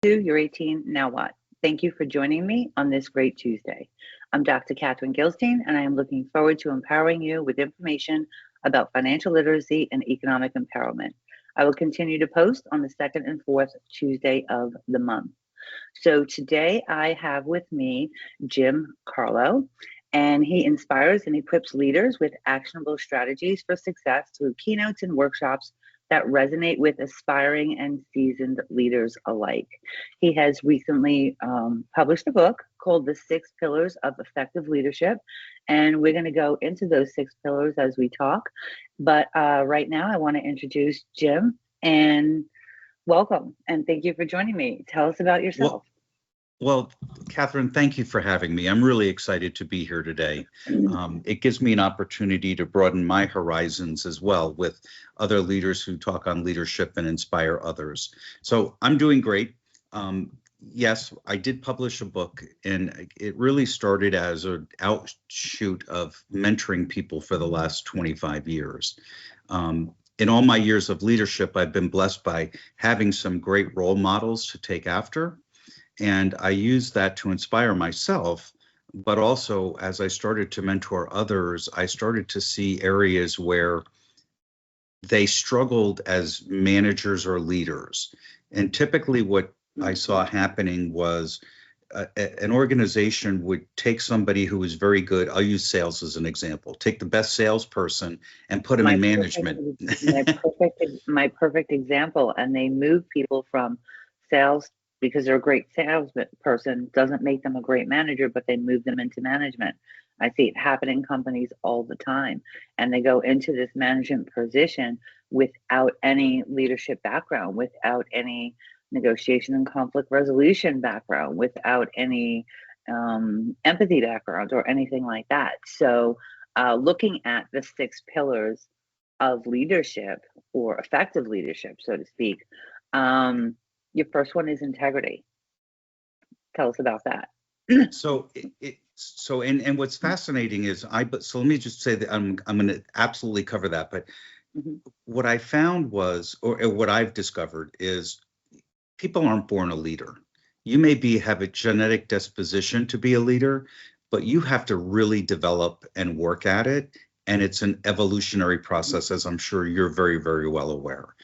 You're 18, now what? Thank you for joining me on this great Tuesday. I'm Dr. Catherine Gilstein, and I am looking forward to empowering you with information about financial literacy and economic empowerment. I will continue to post on the second and fourth Tuesday of the month. So today I have with me Jim Carlough, and he inspires and equips leaders with actionable strategies for success through keynotes and workshops that resonate with aspiring and seasoned leaders alike. He has recently published a book called The Six Pillars of Effective Leadership, and we're going to go into those six pillars as we talk. But right now, I want to introduce Jim and welcome and thank you for joining me. Tell us about yourself. Well, Catherine, thank you for having me. I'm really excited to be here today. It gives me an opportunity to broaden my horizons as well with other leaders who talk on leadership and inspire others. So I'm doing great. Yes, I did publish a book, and it really started as an outshoot of mentoring people for the last 25 years. In all my years of leadership, I've been blessed by having some great role models to take after. And I use that to inspire myself, but also as I started to mentor others, I started to see areas where they struggled as managers or leaders. And typically what I saw happening was an organization would take somebody who was very good. I'll use sales as an example. Take the best salesperson and put them in management. My perfect example. And they move people from sales because they're a great salesperson doesn't make them a great manager, but they move them into management. I see it happen in companies all the time. And they go into this management position without any leadership background, without any negotiation and conflict resolution background, without any empathy background or anything like that. So looking at the six pillars of leadership or effective leadership, so to speak, your first one is integrity. Tell us about that. And what's fascinating is so let me just say that I'm going to absolutely cover that. But what I found was, or what I've discovered is, people aren't born a leader. You may have a genetic disposition to be a leader, but you have to really develop and work at it. And it's an evolutionary process, as I'm sure you're very, very well aware.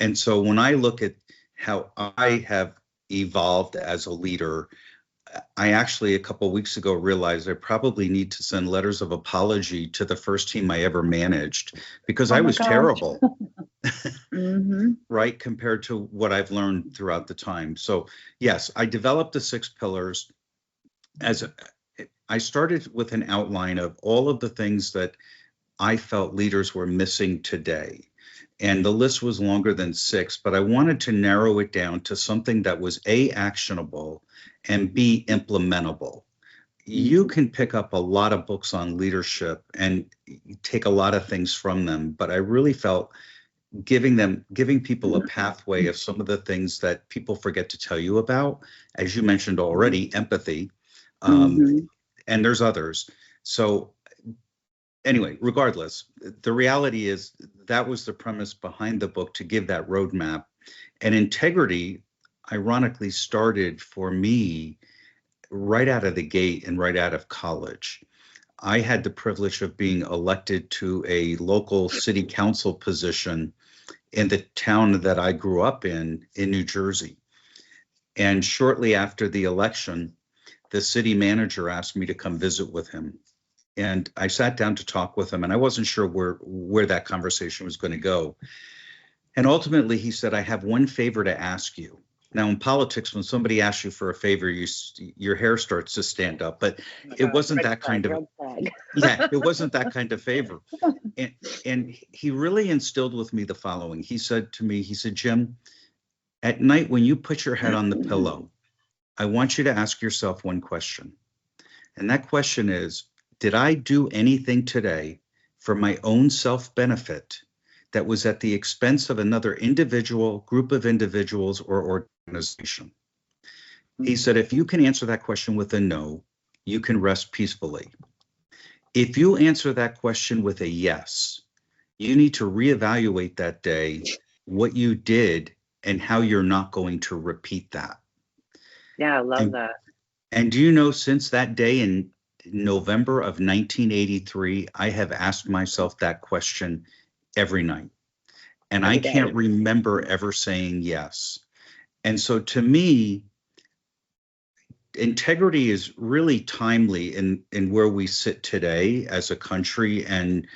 And so when I look at how I have evolved as a leader, I actually a couple of weeks ago realized I probably need to send letters of apology to the first team I ever managed because I was terrible, right, compared to what I've learned throughout the time. So yes, I developed the six pillars. I started with an outline of all of the things that I felt leaders were missing today. And the list was longer than six, but I wanted to narrow it down to something that was A, actionable, and B, implementable. You can pick up a lot of books on leadership and take a lot of things from them, but I really felt giving people a pathway of some of the things that people forget to tell you about, as you mentioned already, empathy, and there's others. So anyway, regardless, the reality is that was the premise behind the book, to give that roadmap. And integrity, ironically, started for me right out of the gate and right out of college. I had the privilege of being elected to a local city council position in the town that I grew up in New Jersey. And shortly after the election, the city manager asked me to come visit with him. And I sat down to talk with him, and I wasn't sure where that conversation was going to go. And ultimately, he said, I have one favor to ask you. Now, in politics, when somebody asks you for a favor, your hair starts to stand up. But it wasn't that kind of it wasn't that kind of favor. And he really instilled with me the following. He said to me, Jim, at night when you put your head on the pillow, I want you to ask yourself one question. And that question is, did I do anything today for my own self-benefit that was at the expense of another individual, group of individuals, or organization? He said, if you can answer that question with a no, you can rest peacefully. If you answer that question with a yes, you need to reevaluate that day what you did and how you're not going to repeat that. Yeah, I love And that. and do you know, since that day in November of 1983, I have asked myself that question every night. And I Every can't day. remember ever saying yes. And so to me, integrity is really timely in where we sit today as a country and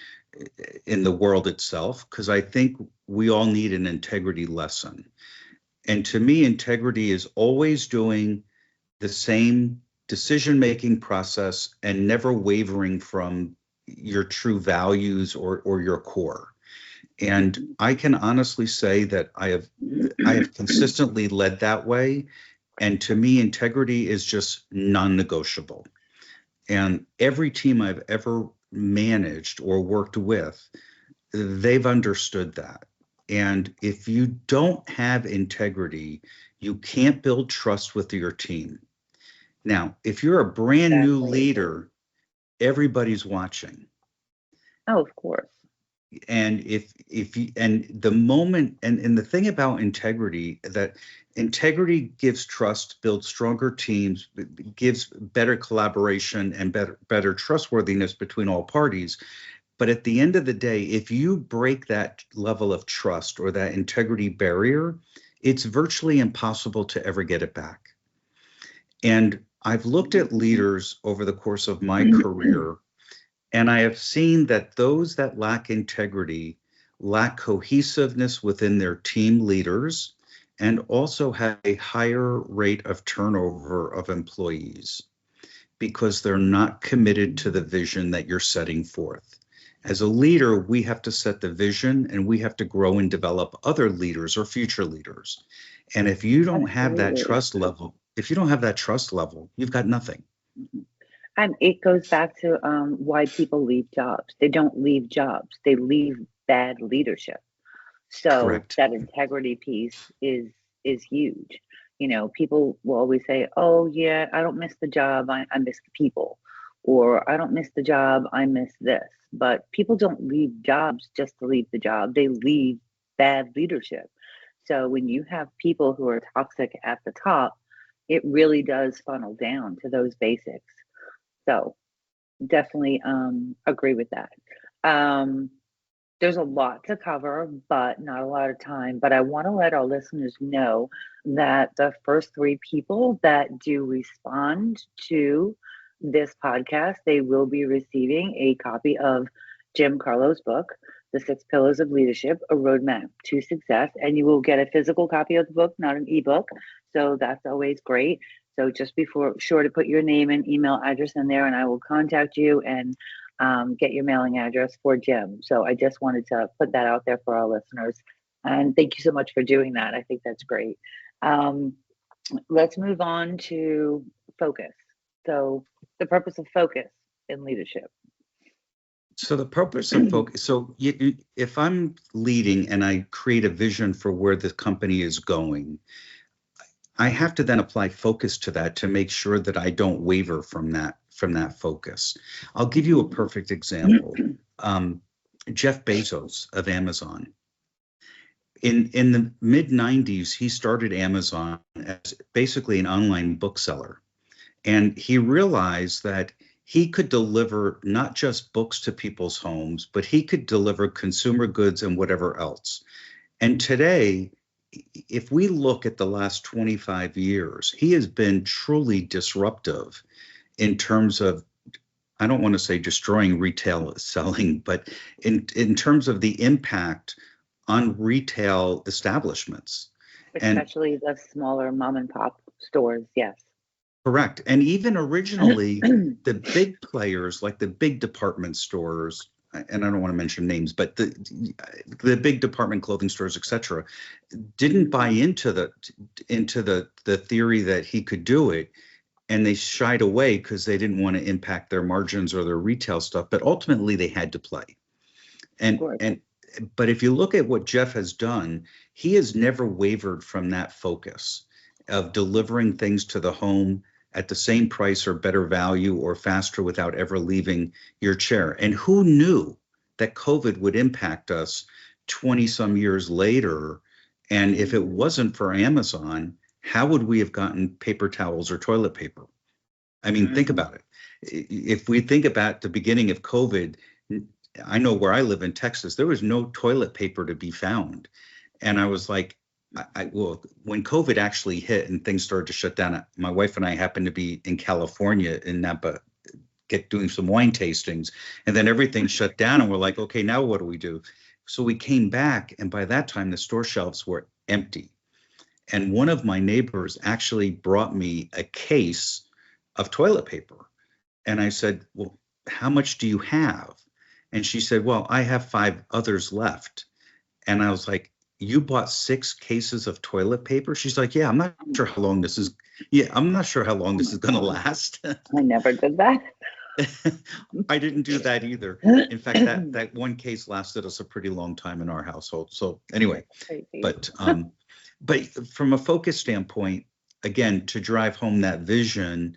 in the world itself, because I think we all need an integrity lesson. And to me, integrity is always doing the same decision making process and never wavering from your true values or your core. And I can honestly say that I have consistently led that way. And to me, integrity is just non-negotiable. And every team I've ever managed or worked with, they've understood that. And if you don't have integrity, you can't build trust with your team. Now, if you're a brand new Exactly. leader, everybody's watching. Oh, of course. And if you and the moment and the thing about integrity, that integrity gives trust, builds stronger teams, gives better collaboration and better trustworthiness between all parties. But at the end of the day, if you break that level of trust or that integrity barrier, it's virtually impossible to ever get it back. And I've looked at leaders over the course of my career, and I have seen that those that lack integrity lack cohesiveness within their team leaders and also have a higher rate of turnover of employees because they're not committed to the vision that you're setting forth. As a leader, we have to set the vision and we have to grow and develop other leaders or future leaders. And if you don't have that Absolutely. trust level, if you don't have that trust level, you've got nothing. And it goes back to why people leave jobs. They don't leave jobs, they leave bad leadership. So Correct. that integrity piece is huge. You know, people will always say, "Oh yeah, I don't miss the job. I miss the people," or "I don't miss the job. I miss this." But people don't leave jobs just to leave the job. They leave bad leadership. So when you have people who are toxic at the top, it really does funnel down to those basics. So definitely agree with that. Um, there's a lot to cover, but not a lot of time. But I want to let our listeners know that the first three people that do respond to this podcast, they will be receiving a copy of Jim Carlough's book, The Six Pillars of Leadership, A Roadmap to Success. And you will get a physical copy of the book, not an ebook. So that's always great. So just be sure to put your name and email address in there, and I will contact you and get your mailing address for Jim. So I just wanted to put that out there for our listeners. And thank you so much for doing that. I think that's great. Um, let's move on to focus. So, the purpose of focus in leadership. So the purpose of focus, so if I'm leading and I create a vision for where the company is going, I have to then apply focus to that to make sure that I don't waver from that focus. I'll give you a perfect example. Um, Jeff Bezos of Amazon. In the mid 90s, he started Amazon as basically an online bookseller. And he realized that he could deliver not just books to people's homes, but he could deliver consumer goods and whatever else. And today, if we look at the last 25 years, he has been truly disruptive in terms of, I don't want to say destroying retail selling, but in terms of the impact on retail establishments. And Especially the smaller mom and pop stores. Yes. correct. And even originally, the big players like the big department stores, and I don't want to mention names, but the big department clothing stores, et cetera, didn't buy into the theory that he could do it. And they shied away because they didn't want to impact their margins or their retail stuff. But ultimately they had to play. Of And course. and but if you look at what Jeff has done, he has never wavered from that focus of delivering things to the home at the same price or better value or faster without ever leaving your chair. And who knew that COVID would impact us 20 some years later And if it wasn't for Amazon, how would we have gotten paper towels or toilet paper? I mean, think Mhm. about it. If we think about the beginning of COVID, I know where I live in Texas, there was no toilet paper to be found. And I was like, well, when COVID actually hit and things started to shut down, my wife and I happened to be in California in Napa, doing some wine tastings, and then everything shut down, and we're like, okay, now what do we do? So we came back, and by that time, the store shelves were empty. And one of my neighbors actually brought me a case of toilet paper. And I said, well, how much do you have? And she said, well, I have 5 others left. And I was like, you bought 6 cases of toilet paper? She's like, yeah, I'm not sure how long this is. Yeah, I'm not sure how long Oh this my is going to God. last. I never did that. I didn't do that either. In fact, that one case lasted us a pretty long time in our household. So anyway, Crazy. but but from a focus standpoint, again, to drive home that vision,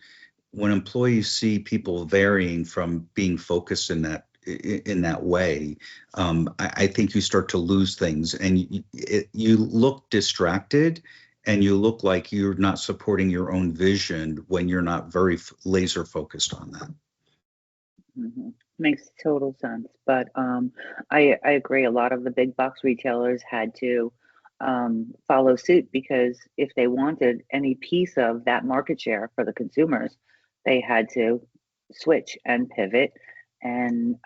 when employees see people varying from being focused in that way, I think you start to lose things, and you look distracted, and you look like you're not supporting your own vision when you're not very laser focused on that. Mhm. Makes total sense. But I agree. A lot of the big box retailers had to follow suit because if they wanted any piece of that market share for the consumers, they had to switch and pivot. And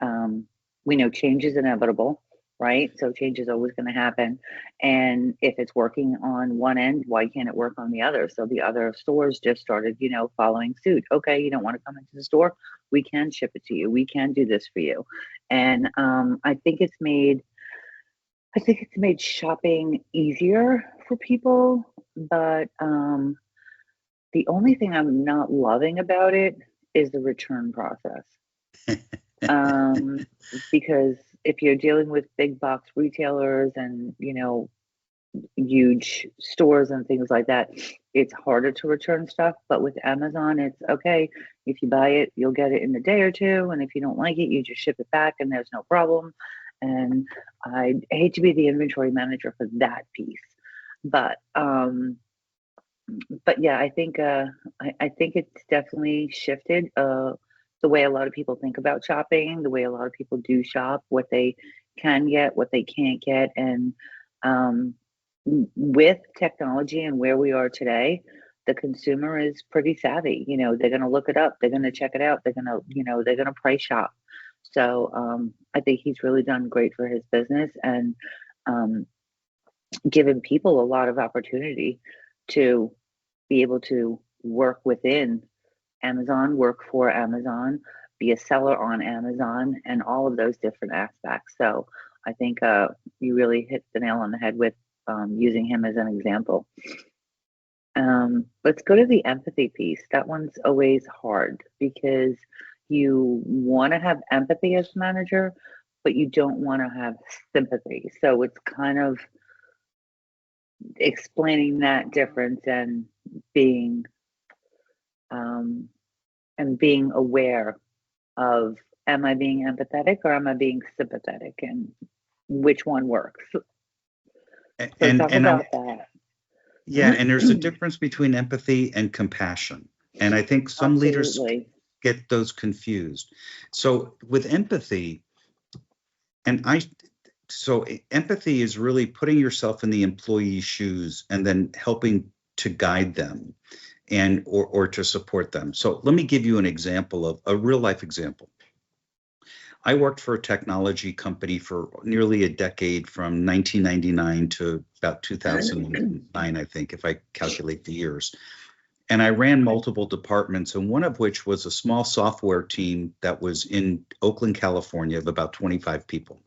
we know change is inevitable, right? So change is always going to happen. And if it's working on one end, why can't it work on the other? So the other stores just started, following suit. Okay, you don't want to come into the store? We can ship it to you. We can do this for you. And I think it's made shopping easier for people, but the only thing I'm not loving about it is the return process. Um, because if you're dealing with big box retailers and, huge stores and things like that, it's harder to return stuff. But with Amazon, it's okay. If you buy it, you'll get it in a day or two. And if you don't like it, you just ship it back and there's no problem. And I hate to be the inventory manager for that piece. But but yeah, I think it's definitely shifted the way a lot of people think about shopping, the way a lot of people do shop, what they can get, what they can't get, and um, with technology and where we are today, the consumer is pretty savvy. They're going to look it up, they're going to check it out, they're going to price shop. So I think he's really done great for his business and um, given people a lot of opportunity to be able to work within Amazon, work for Amazon, be a seller on Amazon, and all of those different aspects. So I think you really hit the nail on the head with using him as an example. Let's go to the empathy piece. That one's always hard because you want to have empathy as a manager, but you don't want to have sympathy. So it's kind of explaining that difference being um, and being aware of, am I being empathetic or am I being sympathetic, and which one works? So talk And I'm about that. Yeah, and there's a difference between empathy and compassion. And I think some leaders Absolutely. get those confused. So with empathy, and I so empathy is really putting yourself in the employee's shoes and then helping to guide them and or to support them. So let me give you an example of a real life example. I worked for a technology company for nearly a decade from 1999 to about 2009, I think, if I calculate the years. And I ran multiple departments, and one of which was a small software team that was in Oakland, California, of about 25 people.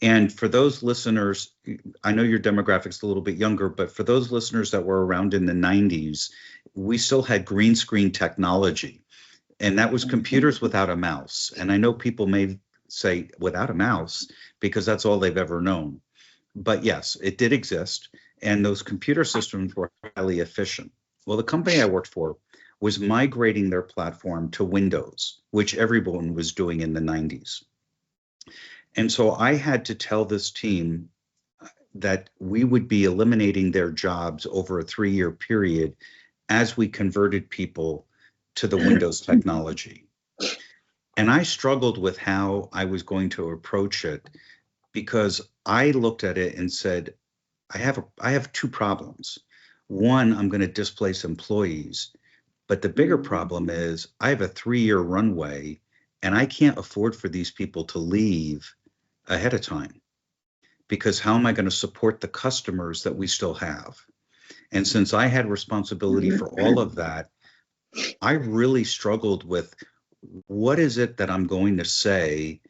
And for those listeners, I know your demographic's a little bit younger, but for those listeners that were around in the 90s, we still had green screen technology, and that was Mhm. computers without a mouse. And I know people may say without a mouse because that's all they've ever known. But yes, it did exist, and those computer systems were highly efficient. Well, the company I worked for was migrating their platform to Windows, which everyone was doing in the 90s. And so I had to tell this team, that we would be eliminating their jobs over a 3-year period as we converted people to the Windows technology. And I struggled with how I was going to approach it, because I looked at it and said, I have two problems. One, I'm going to displace employees, but the bigger problem is I have a 3-year runway and I can't afford for these people to leave ahead of time, because how am I going to support the customers that we still have? And since I had responsibility for all of that, I really struggled with what is it that I'm going to say,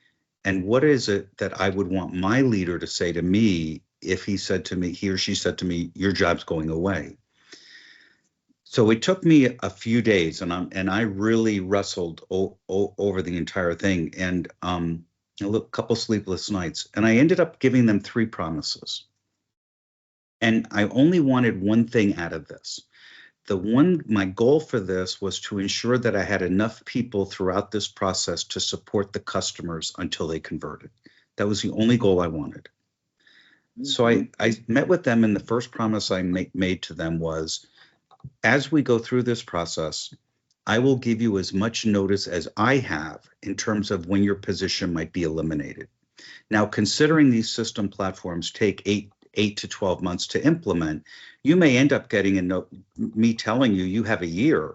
and what is it that I would want my leader to say to me if he or she said to me, your job's going away. So it took me a few days, and I really wrestled over the entire thing, and a couple sleepless nights, and I ended up giving them 3 promises. And I only wanted one thing out of this. My goal for this was to ensure that I had enough people throughout this process to support the customers until they converted. That was the only goal I wanted. So I met with them, and the first promise I made to them was, as we go through this process, I will give you as much notice as I have in terms of when your position might be eliminated. Now, considering these system platforms take 8 to 12 months to implement, you may end up getting a note, me telling you have a year,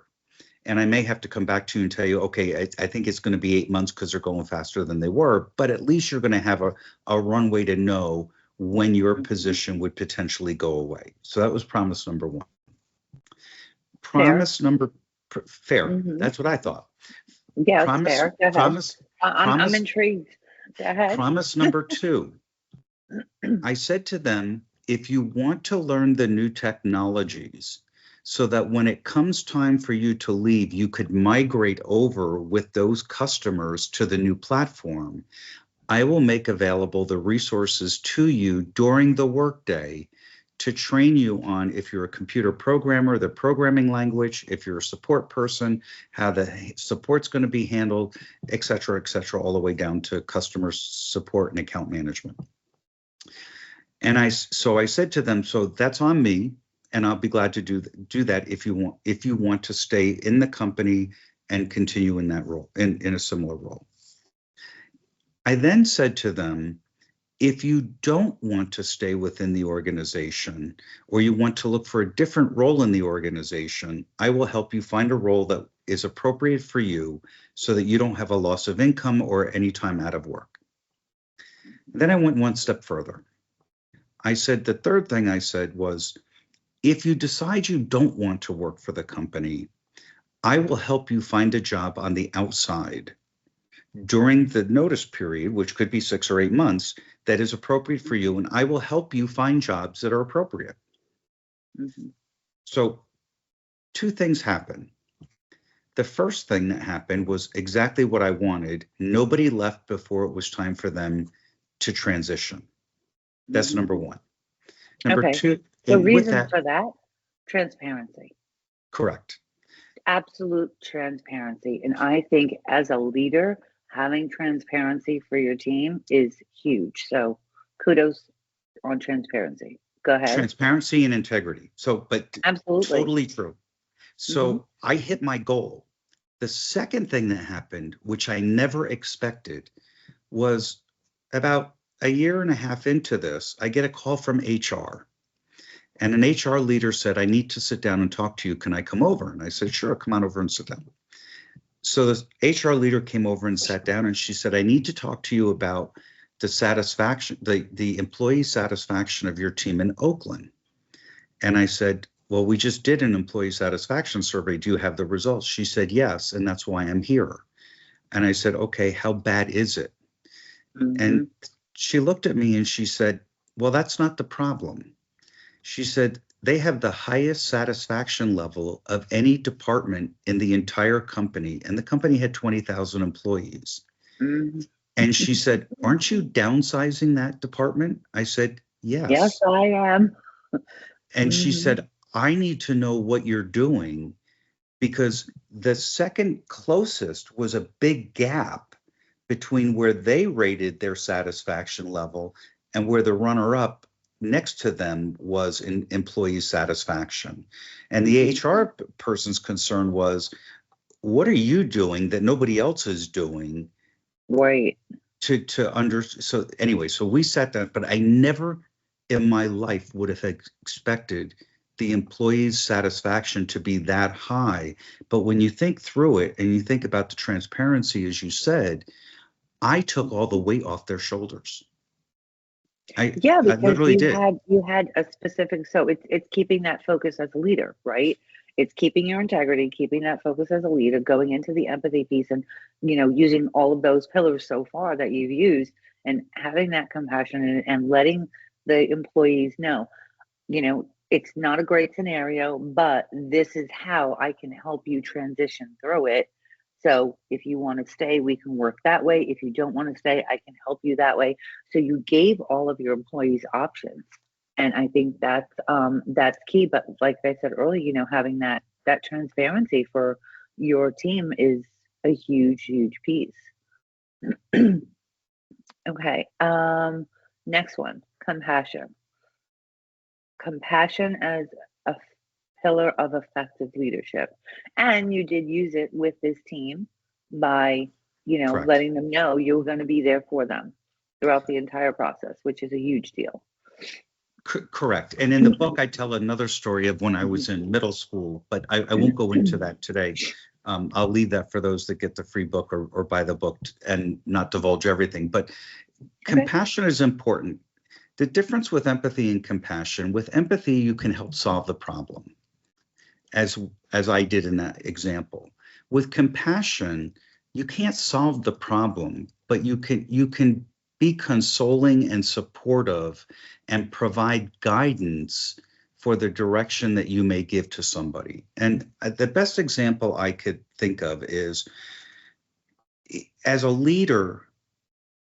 and I may have to come back to you and tell you, okay, I think it's going to be 8 months because they're going faster than they were, but at least you're going to have a runway to know when your position would potentially go away. So that was promise number 1. Promise number fair. That's what I thought. Yeah, fair. Go ahead. I'm intrigued. Go ahead. Promise number 2. I said to them, if you want to learn the new technologies so that when it comes time for you to leave, you could migrate over with those customers to the new platform, I will make available the resources to you during the workday to train you on, if you're a computer programmer, the programming language, if you're a support person, how the support's going to be handled, et cetera, all the way down to customer support and account management. And so I said to them, so that's on me, and I'll be glad to do that if you want to stay in the company and continue in that role, in a similar role. I then said to them, if you don't want to stay within the organization, or you want to look for a different role in the organization, I will help you find a role that is appropriate for you so that you don't have a loss of income or any time out of work. Then I went one step further. I said, the third thing I said was, if you decide you don't want to work for the company, I will help you find a job on the outside during the notice period, which could be 6 or 8 months, that is appropriate for you, and I will help you find jobs that are appropriate. So 2 things happen. The first thing that happened was exactly what I wanted. Nobody left before it was time for them to transition. That's number 1. Number 2. The reason for that, transparency. Correct. Absolute transparency. And I think as a leader, having transparency for your team is huge. So kudos on transparency. Go ahead. Transparency and integrity. So, but absolutely, totally true. So I hit my goal. The second thing that happened, which I never expected, was about a year and a half into this, I get a call from HR. And an HR leader said, I need to sit down and talk to you. Can I come over? And I said, sure, come on over and sit down. So the HR leader came over and sat down, and she said, I need to talk to you about the satisfaction, the employee satisfaction of your team in Oakland. And I said, well, we just did an employee satisfaction survey. Do you have the results? She said, yes, and that's why I'm here. And I said, okay, how bad is it? And she looked at me and she said, well, that's not the problem. She said, they have the highest satisfaction level of any department in the entire company. And the company had 20,000 employees. And she said, aren't you downsizing that department? I said, yes. Yes, I am. And she said, I need to know what you're doing, because the second closest was a big gap between where they rated their satisfaction level and where the runner-up next to them was in employee satisfaction. And the HR person's concern was, what are you doing that nobody else is doing Right. so anyway, so we sat down, but I never in my life would have expected the employees' satisfaction to be that high. But when you think through it and you think about the transparency, as you said, I took all the weight off their shoulders. Yeah, I because literally did. you had a specific, so it's keeping that focus as a leader, right? It's keeping your integrity, keeping that focus as a leader, going into the empathy piece and, using all of those pillars so far that you've used and having that compassion and letting the employees know, it's not a great scenario, but this is how I can help you transition through it. So if you want to stay, we can work that way. If you don't want to stay, I can help you that way. So you gave all of your employees options. And I think that's key. But like I said earlier, having that transparency for your team is a huge, huge piece. Okay. Next one, compassion. Compassion as a pillar of effective leadership. And you did use it with this team by, Correct. letting them know you were going to be there for them throughout the entire process, which is a huge deal. Correct. And in the book, I tell another story of when I was in middle school, but I won't go into that today. I'll leave that for those that get the free book or buy the book and not divulge everything. But Okay. compassion is important. The difference with empathy and compassion, with empathy, you can help solve the problem, as I did in that example. With compassion, you can't solve the problem, but you can be consoling and supportive and provide guidance for the direction that you may give to somebody. And the best example I could think of is, as a leader,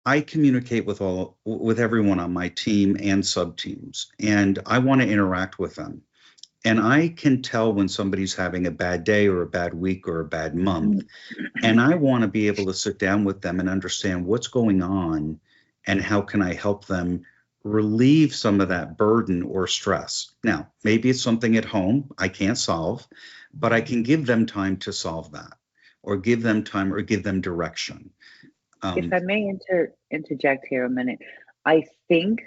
I communicate with everyone on my team and sub teams, and I want to interact with them. And I can tell when somebody's having a bad day or a bad week or a bad month. And I want to be able to sit down with them and understand what's going on and how can I help them relieve some of that burden or stress. Now, maybe it's something at home I can't solve, but I can give them time to solve that, or give them time, or give them direction. If Um, I may interject here a minute, I think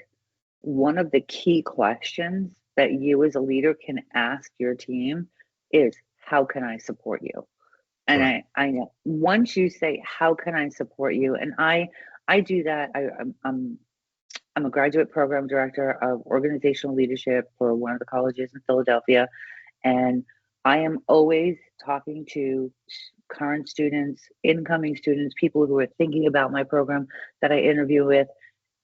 one of the key questions that you as a leader can ask your team is, how can I support you? And right. I know once you say, how can I support you? And I do that. I'm a graduate program director of organizational leadership for one of the colleges in Philadelphia. And I am always talking to current students, incoming students, people who are thinking about my program that I interview with.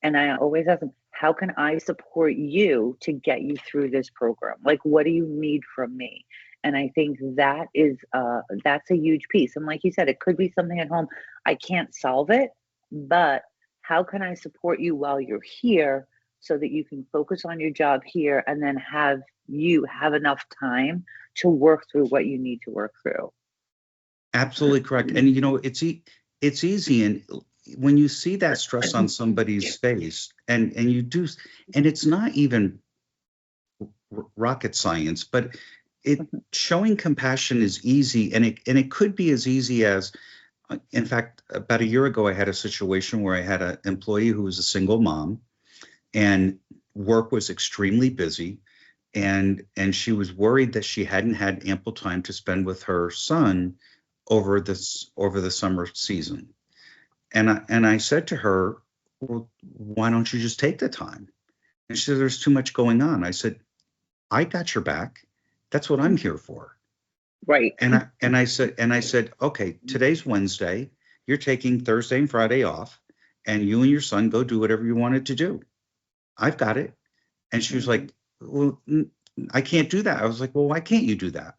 And I always ask them, how can I support you to get you through this program? Like, what do you need from me? And I think that's a huge piece. And like you said, it could be something at home. I can't solve it, but how can I support you while you're here so that you can focus on your job here and then have enough time to work through what you need to work through? Absolutely correct. And it's easy, and when you see that stress on somebody's face, and you do, and it's not even rocket science, but it showing compassion is easy, and it could be as easy as, in fact, about a year ago, I had a situation where I had an employee who was a single mom, and work was extremely busy, and she was worried that she hadn't had ample time to spend with her son over the summer season. And I said to her, well, why don't you just take the time? And she said, there's too much going on. I said, I got your back. That's what I'm here for. Right. And I said, okay, today's Wednesday. You're taking Thursday and Friday off, and you and your son go do whatever you wanted to do. I've got it. And she was Mhm. like, well, I can't do that. I was like, well, why can't you do that?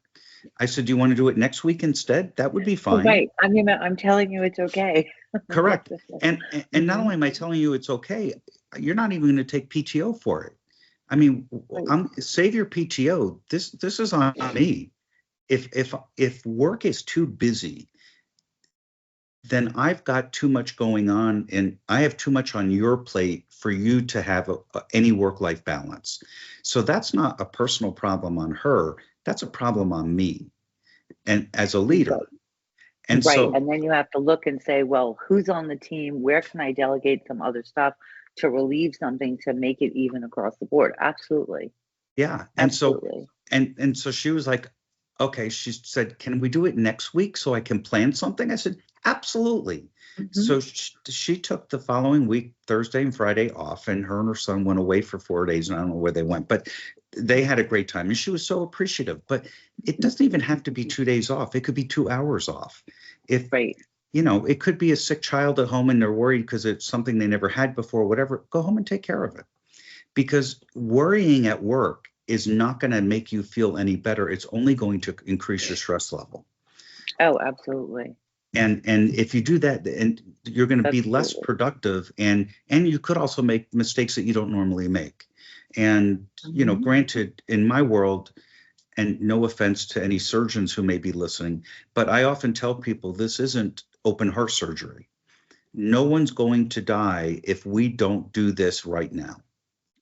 I said, do you want to do it next week instead? That would be fine. Right. I'm telling you it's okay. Correct. And not Mhm. only am I telling you it's okay, you're not even going to take PTO for it. I mean, Right. I'm save your PTO. This is on me. If work is too busy, then I've got too much going on and I have too much on your plate for you to have any work-life balance. So that's not a personal problem on her. That's a problem on me and as a leader. Right. And Right. so, And then you have to look and say, well, who's on the team? Where can I delegate some other stuff to relieve something to make it even across the board? Absolutely. yeah. Absolutely. And so she was like, okay, she said, can we do it next week so I can plan something? I said, absolutely. Hmm. So she took the following week, Thursday and Friday off, and her and her son went away for 4 days, and I don't know where they went, but they had a great time, and she was so appreciative. But it doesn't even have to be 2 days off. It could be 2 hours off. If, Right. it could be a sick child at home and they're worried because it's something they never had before, whatever, go home and take care of it. Because worrying at work is not going to make you feel any better. It's only going to increase your stress level. Oh, absolutely. And if you do that, and you're going to be less Absolutely. productive, and you could also make mistakes that you don't normally make. And Hmm. granted, in my world, and no offense to any surgeons who may be listening, but I often tell people this isn't open heart surgery. No one's going to die if we don't do this right now.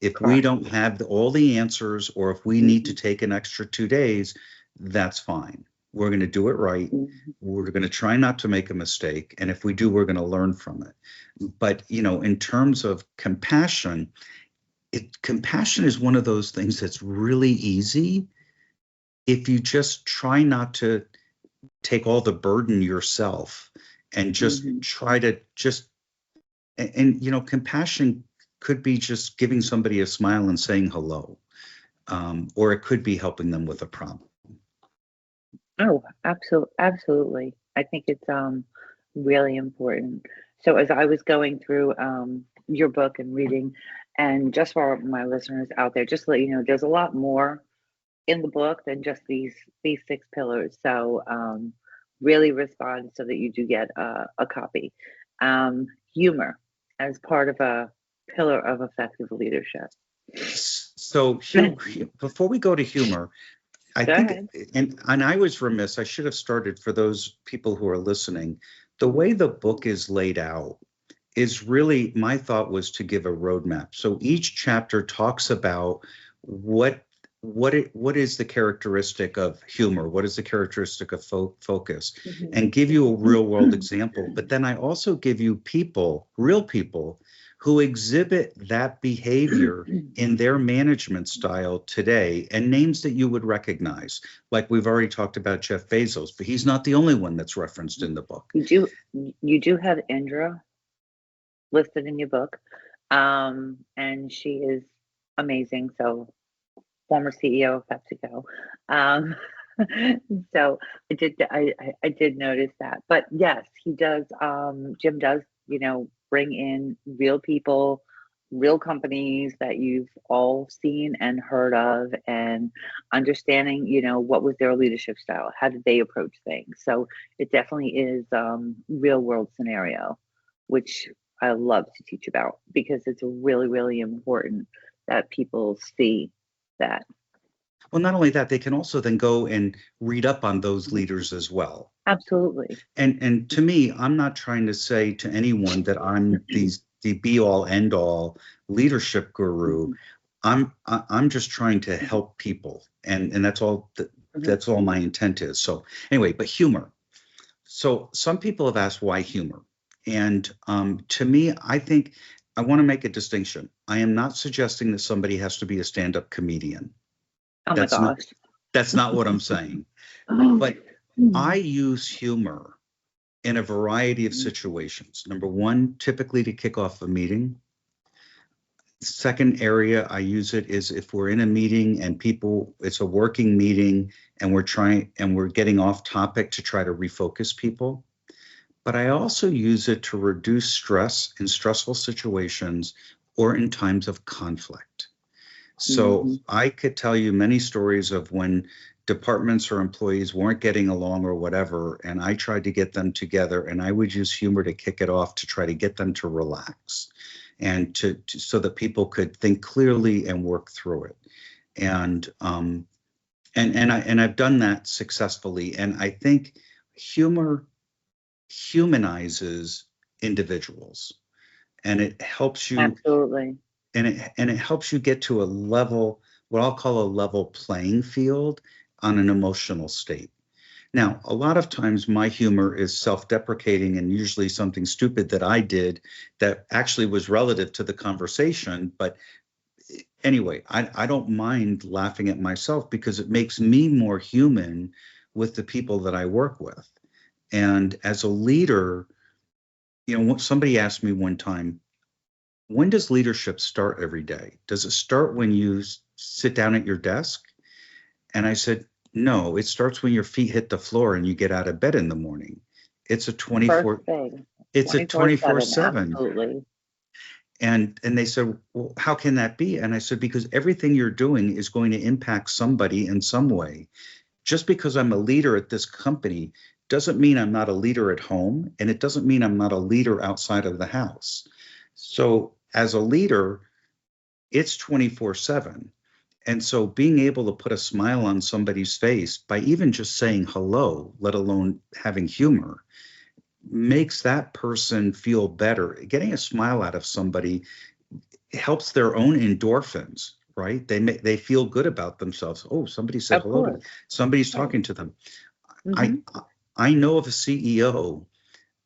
If we Correct. don't have all the answers, or if we need to Hmm. take an extra 2 days, that's fine. We're going to do it right. Hmm. We're going to try not to make a mistake. And if we do, we're going to learn from it. But, in terms of compassion, compassion is one of those things that's really easy if you just try not to take all the burden yourself and just Hmm. try to just and compassion could be just giving somebody a smile and saying hello, or it could be helping them with a problem. Oh, absolutely. I think it's really important. So as I was going through your book and reading, and just for my listeners out there, just to let you know, there's a lot more in the book than just these six pillars. So really respond so that you do get a copy. Humor as part of a pillar of effective leadership. So Go before we go to humor, I think, ahead. and I was remiss, I should have started for those people who are listening. The way the book is laid out is really, my thought was to give a roadmap. So each chapter talks about what is the characteristic of humor, what is the characteristic of focus, Mhm. and give you a real world example. But then I also give you real people, who exhibit that behavior in their management style today, and names that you would recognize. Like we've already talked about Jeff Bezos, but he's not the only one that's referenced in the book. You do have Indra listed in your book, and she is amazing. So former CEO of PepsiCo. Um, so I did notice that. But yes, he does. Jim does, bring in real people, real companies that you've all seen and heard of, and understanding, what was their leadership style, how did they approach things. So it definitely is real world scenario, which I love to teach about because it's really, really important that people see that. Well, not only that, they can also then go and read up on those Mhm. leaders as well. Absolutely. And to me, I'm not trying to say to anyone that I'm the be all end all leadership guru. Mhm. I'm just trying to Mhm. help people, and that's all Mhm. that's all my intent is. So anyway, but humor. So some people have asked why humor, and to me, I think I want to make a distinction. I am not suggesting that somebody has to be a stand-up comedian. Oh my That's not gosh. that's not what I'm saying. But I Mhm. use humor in a variety of situations. Number one, typically to kick off a meeting. Second area I use it is if we're in a meeting and it's a working meeting and we're getting off topic to try to refocus people. But I also use it to reduce stress in stressful situations or in times of conflict. So Mhm. I could tell you many stories of when departments or employees weren't getting along or whatever, and I tried to get them together, and I would use humor to kick it off to try to get them to relax and so that people could think clearly and work through it. And I've done that successfully. And I think humor humanizes individuals, and it helps you, Absolutely. and it helps you get to a level, what I'll call a level playing field on an emotional state. Now, a lot of times my humor is self-deprecating and usually something stupid that I did that actually was relative to the conversation. But anyway, I don't mind laughing at myself because it makes me more human with the people that I work with. And as a leader, somebody asked me one time, when does leadership start every day? Does it start when you sit down at your desk? And I said, no, it starts when your feet hit the floor and you get out of bed in the morning. It's a First 24, thing, it's a 24/7. 24/7. Absolutely. And they said, well, how can that be? And I said, because everything you're doing is going to impact somebody in some way. Just because I'm a leader at this company doesn't mean I'm not a leader at home, and it doesn't mean I'm not a leader outside of the house. So as a leader, it's 24/7. And so being able to put a smile on somebody's face by even just saying hello, let alone having humor, makes that person feel better. Getting a smile out of somebody helps their own endorphins, right? They feel good about themselves. Oh, somebody said Of hello to me. course. Somebody's Right. talking to them. I Hmm. I know of a CEO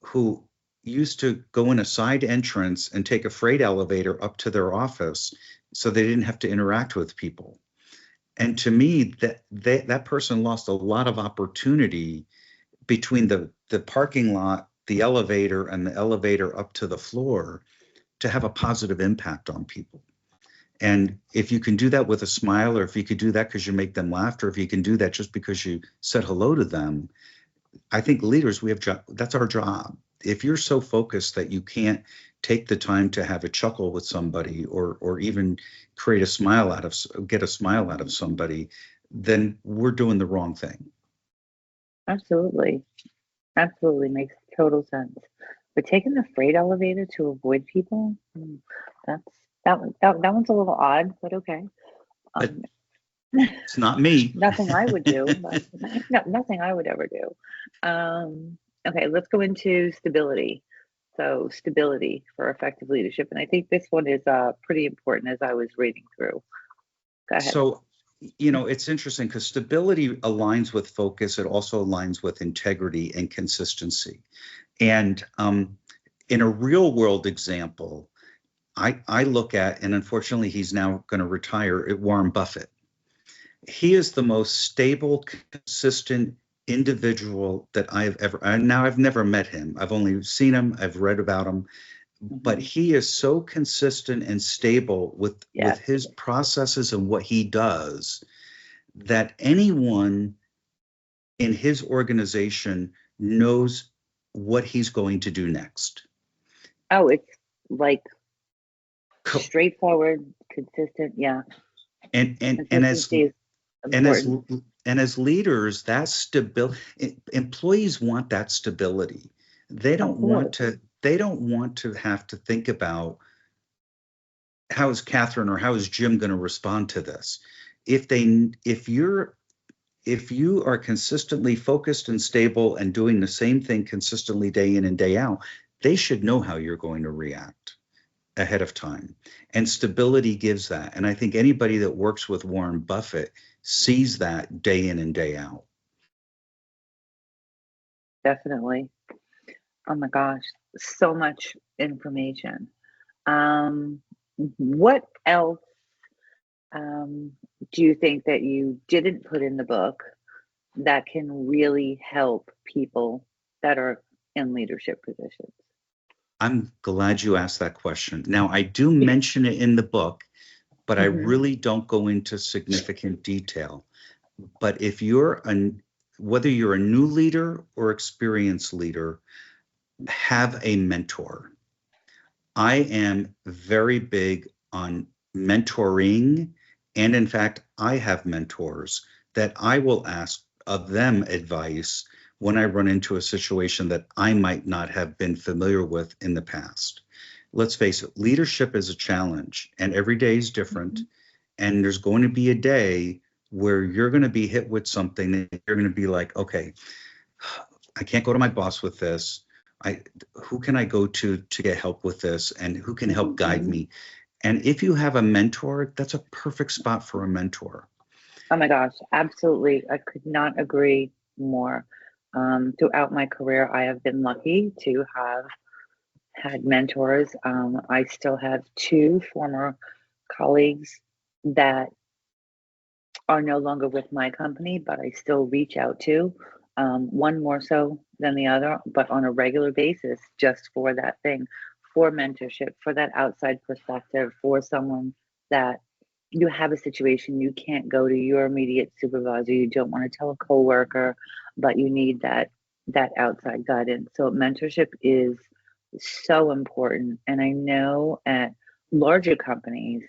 who used to go in a side entrance and take a freight elevator up to their office so they didn't have to interact with people. And to me, that person lost a lot of opportunity between the parking lot, the elevator, and the elevator up to the floor to have a positive impact on people. And if you can do that with a smile, or if you could do that because you make them laugh, or if you can do that just because you said hello to them, I think leaders, that's our job. If you're so focused that you can't take the time to have a chuckle with somebody, or even get a smile out of somebody, then we're doing the wrong thing. Absolutely. Absolutely makes total sense. But taking the freight elevator to avoid people, that's that one's a little odd, but okay. But Um, it's not me. nothing I would do, but no, nothing I would ever do. Okay, let's go into stability. So stability for effective leadership, and I think this one is pretty important as I was reading through. Go ahead. So, it's interesting because stability aligns with focus. It also aligns with integrity and consistency. And in a real world example, I look at, and unfortunately, he's now going to retire, at Warren Buffett. He is the most stable, consistent individual that I've ever, and now I've never met him. I've only seen him, I've read about him, but Hmm. he is so consistent and stable with Yes, his processes and what he does that anyone in his organization knows what he's going to do next. oh, it's like Co- straightforward, consistent. Yeah, and consistency is and as important. and as leaders, that stability, employees want that stability. They Of don't want course. to they don't want to have to think about how is Catherine or how is Jim going to respond to this. If you are consistently focused and stable and doing the same thing consistently day in and day out, they should know how you're going to react ahead of time. And stability gives that. And I think anybody that works with Warren Buffett sees that day in and day out. Definitely. Oh my gosh, so much information. Um, what else um, do you think that you didn't put in the book that can really help people that are in leadership positions? I'm glad you asked that question. Now, I do mention it in the book, but I Hmm. really don't go into significant detail. But whether you're a new leader or experienced leader, have a mentor. I am very big on mentoring. And in fact, I have mentors that I will ask of them advice when I run into a situation that I might not have been familiar with in the past. Let's face it, leadership is a challenge, and every day is different. Hmm. And there's going to be a day where you're going to be hit with something that you're going to be like, okay, I can't go to my boss with this, I who can I go to get help with this, and who can help guide Mhm. me? And if you have a mentor, that's a perfect spot for a mentor. Oh my gosh, absolutely. I could not agree more. Throughout my career, I have been lucky to have had mentors. I still have two former colleagues that are no longer with my company, but I still reach out to, one more so than the other, but on a regular basis, just for that thing, for mentorship, for that outside perspective, for someone that you have a situation you can't go to your immediate supervisor, you don't want to tell a coworker, but you need that outside guidance. So mentorship is so important, and I know at larger companies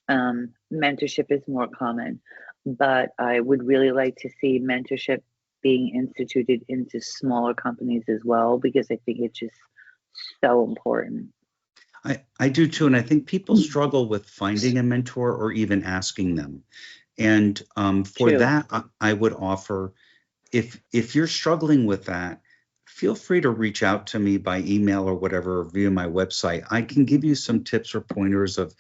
mentorship is more common, but I would really like to see mentorship being instituted into smaller companies as well because I think it's just so important. I do too, and I think people struggle with finding a mentor or even asking them. And for True. that, I would offer, if you're struggling with that, feel free to reach out to me by email or whatever, or via my website. I can give you some tips or pointers of,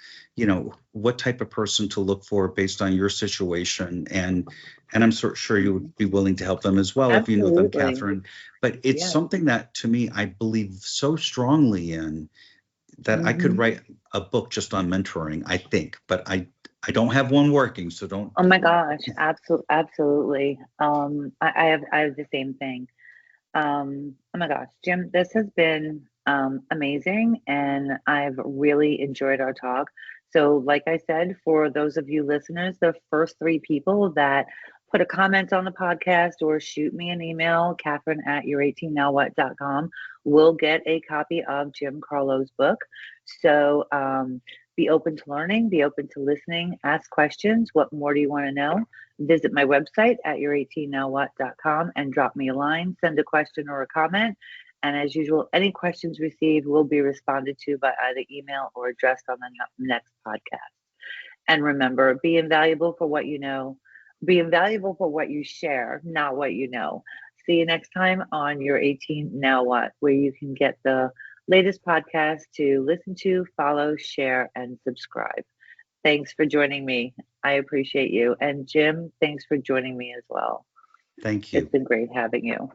what type of person to look for based on your situation, and I'm sure you would be willing to help them as well if you know them, Absolutely. Catherine. But it's Yes. something that, to me, I believe so strongly in, that I could Hmm. write a book just on mentoring, I think, but I don't have one working, so don't. Oh my gosh, absolutely. I have the same thing. Oh my gosh, Jim, this has been amazing, and I've really enjoyed our talk. So, like I said, for those of you listeners, the first three people that put a comment on the podcast or shoot me an email, Catherine at your18nowwhat.com, will get a copy of Jim Carlough's book. So, be open to learning, be open to listening, ask questions. What more do you want to know? Visit my website at your18nowwhat.com and drop me a line, send a question or a comment. And as usual, any questions received will be responded to by either email or addressed on the next podcast. And remember, be invaluable for what you know, be invaluable for what you share, not what you know. See you next time on Your 18 Now What, where you can get the latest podcast to listen to, follow, share, and subscribe. Thanks for joining me. I appreciate you. And Jim, thanks for joining me as well. Thank It's you. been great having you.